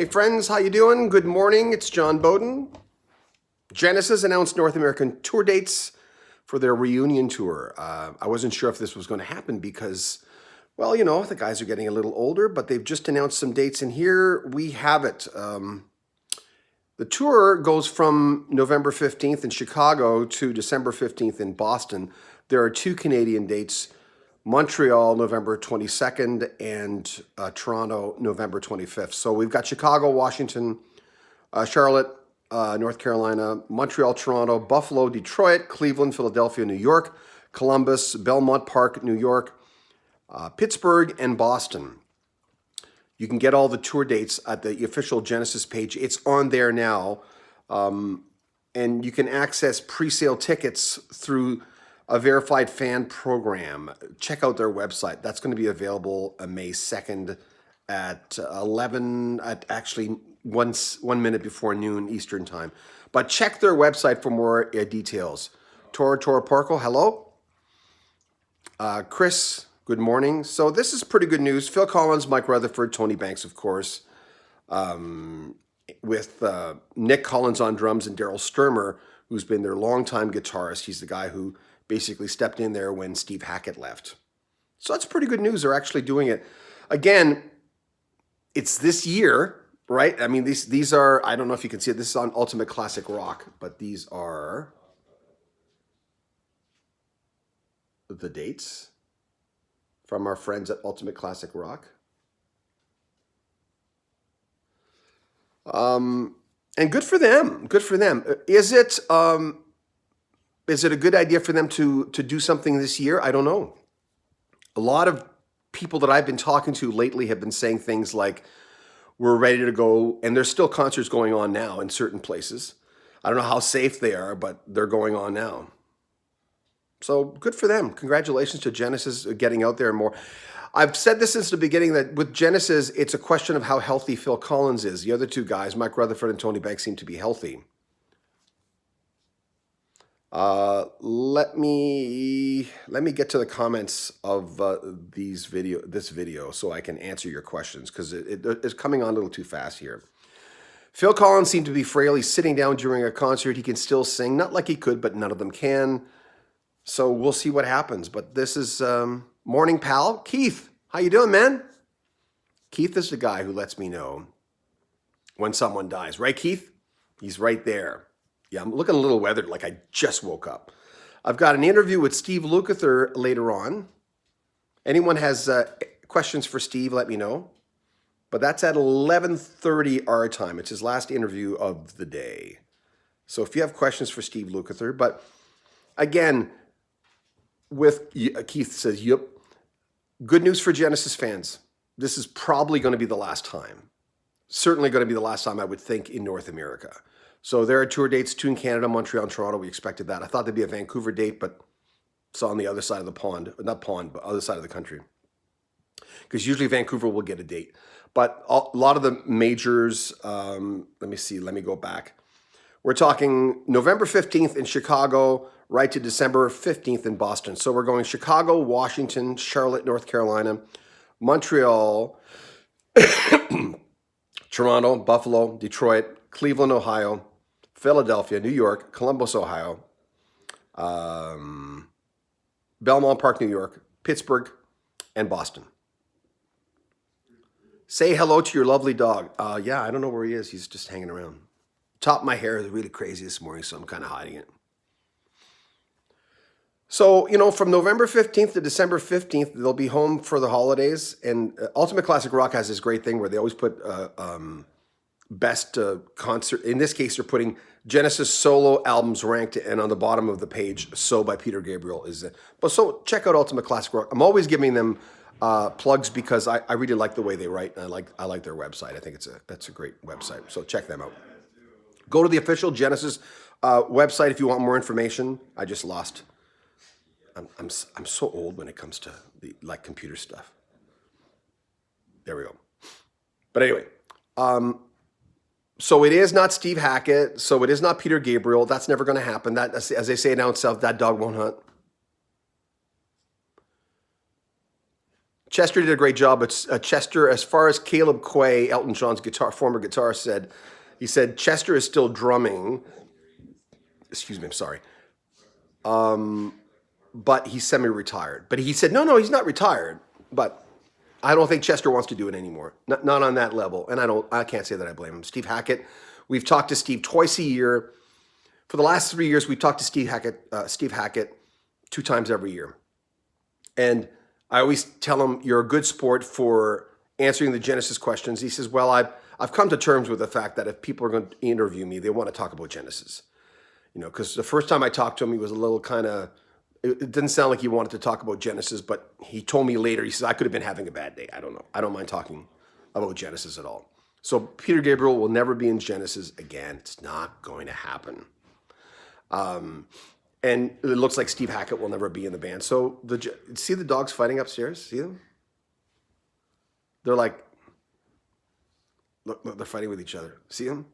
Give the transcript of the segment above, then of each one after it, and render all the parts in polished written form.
Hey friends, how you doing? Good morning. It's John Bowden. Genesis announced North American tour dates for their reunion tour. I wasn't sure if this was going to happen because, well, you know, the guys are getting a little older, but they've just announced some dates, and here we have it. The tour goes from November 15th in Chicago to December 15th in Boston. There are two Canadian dates, Montreal, November 22nd, and Toronto, November 25th. So we've got Chicago, Washington, Charlotte, North Carolina, Montreal, Toronto, Buffalo, Detroit, Cleveland, Philadelphia, New York, Columbus, Belmont Park, New York, Pittsburgh, and Boston. You can get all the tour dates at the official Genesis page. It's on there now. And you can access pre-sale tickets through a verified fan program. Check out their website. That's going to be available May 2nd at 11, at actually 1 minute before noon Eastern time. But check their website for more details. Toro Porco, hello. Chris, good morning. So this is pretty good news. Phil Collins, Mike Rutherford, Tony Banks, of course, with Nick Collins on drums and Daryl Sturmer, who's been their longtime guitarist. He's the guy who basically stepped in there when Steve Hackett left. So that's pretty good news. They're actually doing it. Again, it's this year, right? I mean, these are, I don't know if you can see it. This is on Ultimate Classic Rock, but these are the dates from our friends at Ultimate Classic Rock. And good for them. Good for them. Is it a good idea for them to do something this year? I don't know. A lot of people that I've been talking to lately have been saying things like, we're ready to go, and there's still concerts going on now in certain places. I don't know how safe they are, but they're going on now. So good for them. Congratulations to Genesis getting out there more. I've said this since the beginning that with Genesis, it's a question of how healthy Phil Collins is. The other two guys, Mike Rutherford and Tony Banks, seem to be healthy. Let me get to the comments of this video so I can answer your questions, because it's coming on a little too fast here. Phil Collins seemed to be frail. He's sitting down during a concert. He can still sing, not like he could, but none of them can. So we'll see what happens. But this is morning, pal. Keith, how you doing, man? Keith is the guy who lets me know when someone dies, right, Keith? He's right there. Yeah, I'm looking a little weathered, like I just woke up. I've got an interview with Steve Lukather later on. Anyone has questions for Steve, let me know. But that's at 11:30 our time. It's his last interview of the day. So if you have questions for Steve Lukather, but again, Keith says, yep. Good news for Genesis fans. This is probably going to be the last time. Certainly going to be the last time, I would think, in North America. So there are tour dates, two in Canada, Montreal, and Toronto. We expected that. I thought there'd be a Vancouver date, but it's on the other side of the pond. Not pond, but other side of the country. Because usually Vancouver will get a date. But a lot of the majors, let me see, let me go back. We're talking November 15th in Chicago, right to December 15th in Boston. So we're going Chicago, Washington, Charlotte, North Carolina, Montreal, Toronto, Buffalo, Detroit, Cleveland, Ohio, Philadelphia, New York, Columbus, Ohio, Belmont Park, New York, Pittsburgh, and Boston. Say hello to your lovely dog. Yeah, I don't know where he is. He's just hanging around. Top of my hair is really crazy this morning, so I'm kind of hiding it. So, you know, from November 15th to December 15th, they'll be home for the holidays. And Ultimate Classic Rock has this great thing where they always put best concert. In this case, they're putting Genesis solo albums ranked, and on the bottom of the page, So by Peter Gabriel is it. But so check out Ultimate Classic Rock. I'm always giving them plugs because I really like the way they write, and I like their website. I think that's a great website. So check them out. Go to the official Genesis website if you want more information. I just lost. I'm so old when it comes to the computer stuff. There we go. But anyway, so it is not Steve Hackett. So it is not Peter Gabriel. That's never going to happen. That, as they say down south, that dog won't hunt. Chester did a great job, but Chester, as far as Caleb Quay, Elton John's former guitarist, said, he said Chester is still drumming. Excuse me, I'm sorry. But he's semi-retired. But he said, no, he's not retired. But I don't think Chester wants to do it anymore. Not on that level. And I can't say that I blame him. Steve Hackett, we've talked to Steve twice a year. For the last 3 years, we've talked to Steve Hackett 2 times every year. And I always tell him, you're a good sport for answering the Genesis questions. He says, well, I've come to terms with the fact that if people are going to interview me, they want to talk about Genesis. You know, because the first time I talked to him, he was a little kind of, it didn't sound like he wanted to talk about Genesis, but he told me later, he says, I could have been having a bad day. I don't know. I don't mind talking about Genesis at all. So Peter Gabriel will never be in Genesis again. It's not going to happen. And it looks like Steve Hackett will never be in the band. So see the dogs fighting upstairs? See them? They're like, look, they're fighting with each other. See them?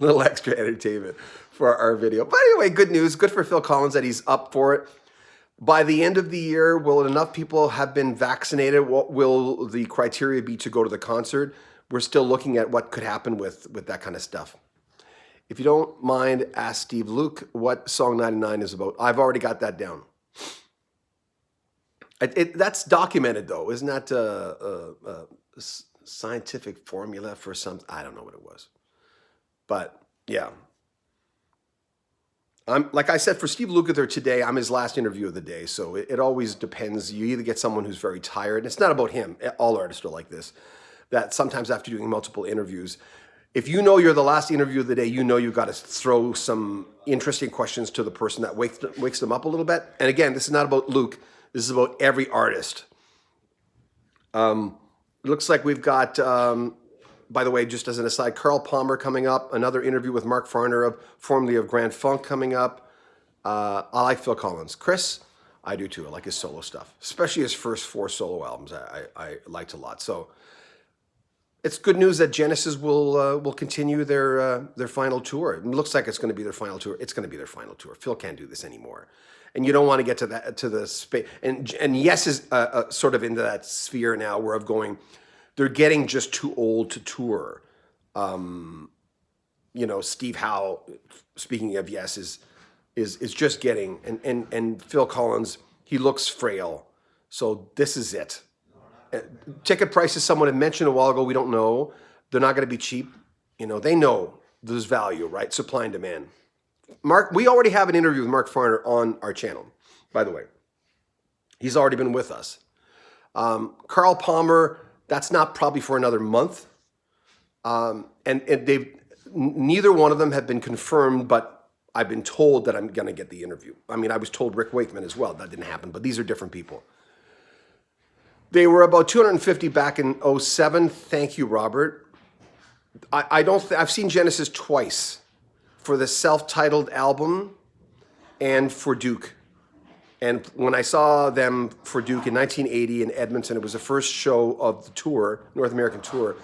Little extra entertainment for our video. But anyway, good news. Good for Phil Collins that he's up for it. By the end of the year, will enough people have been vaccinated? What will the criteria be to go to the concert? We're still looking at what could happen with that kind of stuff. If you don't mind, ask Steve Luke what Song 99 is about. I've already got that down. That's documented, though. Isn't that a scientific formula for something? I don't know what it was. But, yeah. Like I said, for Steve Lukather today, I'm his last interview of the day. So it always depends. You either get someone who's very tired. And it's not about him. All artists are like this. That sometimes after doing multiple interviews, if you know you're the last interview of the day, you know you've got to throw some interesting questions to the person that wakes them up a little bit. And again, this is not about Luke. This is about every artist. It looks like we've got, by the way, just as an aside, Carl Palmer coming up. Another interview with Mark Farner, formerly of Grand Funk, coming up. I like Phil Collins. Chris, I do too. I like his solo stuff, especially his first 4 solo albums. I liked a lot. So it's good news that Genesis will continue their final tour. It looks like it's going to be their final tour. It's going to be their final tour. Phil can't do this anymore, and you don't want to get to the space. And Yes is sort of into that sphere now, where of going, they're getting just too old to tour. Steve Howe, speaking of Yes, is just getting, and Phil Collins, he looks frail. So this is it. Ticket prices, someone had mentioned a while ago, we don't know. They're not going to be cheap. They know there's value, right? Supply and demand. Mark, we already have an interview with Mark Farner on our channel, by the way. He's already been with us. Carl Palmer, that's not probably for another month. And neither one of them have been confirmed, but I've been told that I'm going to get the interview. I mean, I was told Rick Wakeman as well. That didn't happen, but these are different people. They were about 250 back in 2007. Thank you, Robert. I've seen Genesis twice, for the self-titled album and for Duke. And when I saw them for Duke in 1980 in Edmonton, it was the first show of the tour, North American tour.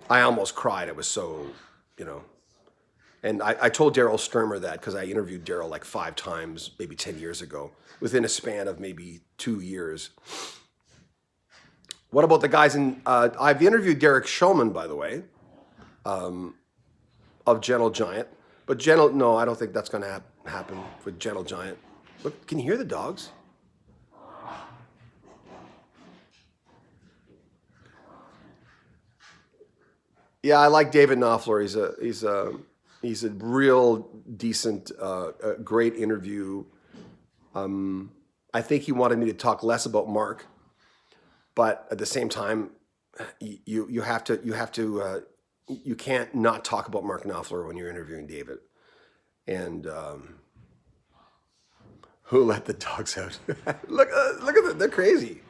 I almost cried. It was so, And I told Daryl Sturmer that, because I interviewed Daryl like 5 times, maybe 10 years ago, within a span of maybe 2 years. What about the guys in, I've interviewed Derek Shulman, by the way, of Gentle Giant. But no, I don't think that's going to happen with Gentle Giant. Look, can you hear the dogs? Yeah, I like David Knopfler. He's a real decent, great interview. I think he wanted me to talk less about Mark. But at the same time, you can't not talk about Mark Knopfler when you're interviewing David. And who let the dogs out? Look at them, they're crazy.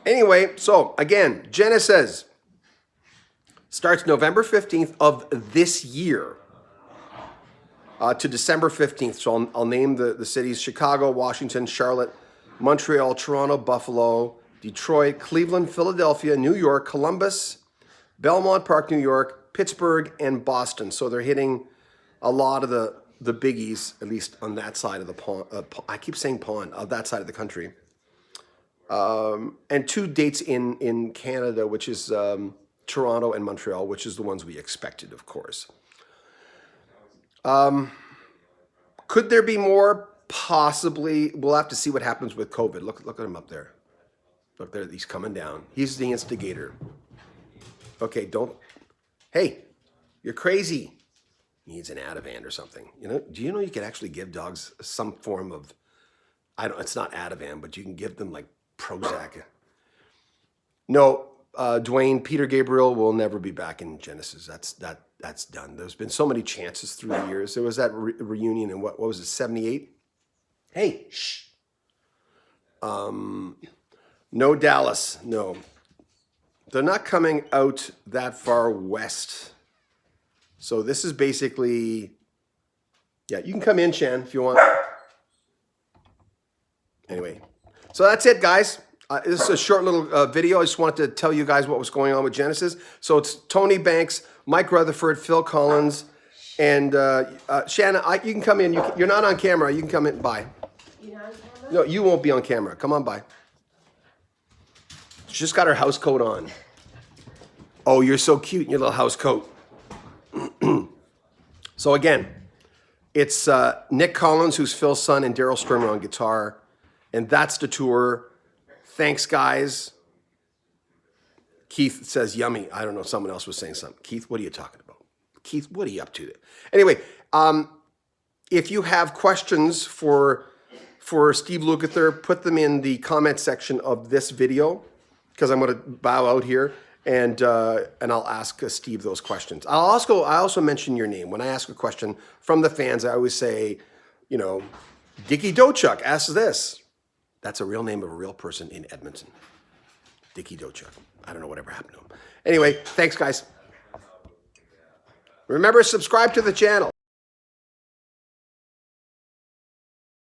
Anyway, so again, Genesis starts November 15th of this year. To December 15th. So I'll name the cities: Chicago, Washington, Charlotte, Montreal, Toronto, Buffalo, Detroit, Cleveland, Philadelphia, New York, Columbus, Belmont Park, New York, Pittsburgh, and Boston. So they're hitting a lot of the biggies, at least on that side of the pond. I keep saying pond, that side of the country. And 2 dates in Canada, which is Toronto and Montreal, which is the ones we expected, of course. Could there be more? Possibly. We'll have to see what happens with COVID. Look at him up there. Look there, he's coming down. He's the instigator. Okay, don't. Hey, you're crazy. Needs an Ativan or something. You know? Do you know you can actually give dogs some form of? It's not Ativan, but you can give them like Prozac. No, Dwayne, Peter Gabriel will never be back in Genesis. That's done. There's been so many chances through the years. There was that reunion in what was it, 78? Hey, shh. No Dallas, no. They're not coming out that far west. So this is basically, yeah, you can come in, Shan, if you want. Anyway, so that's it, guys. This is a short little video. I just wanted to tell you guys what was going on with Genesis. So it's Tony Banks, Mike Rutherford, Phil Collins, and Shanna, you can come in. You're not on camera. You can come in. Bye. You're not on camera? No, you won't be on camera. Come on by. She's just got her house coat on. Oh, you're so cute in your little house coat. So again, it's Nick Collins, who's Phil's son, and Daryl Sturmer on guitar. And that's the tour. Thanks, guys. Keith says, yummy. I don't know. Someone else was saying something. Keith, what are you talking about? Keith, what are you up to? Anyway, if you have questions for Steve Lukather, put them in the comment section of this video, because I'm going to bow out here, and I'll ask Steve those questions. I also mention your name. When I ask a question from the fans, I always say, you know, Dickie Dochuk asks this. That's a real name of a real person in Edmonton. Dickie Dochuk. I don't know whatever happened to him. Anyway, thanks, guys. Remember, subscribe to the channel.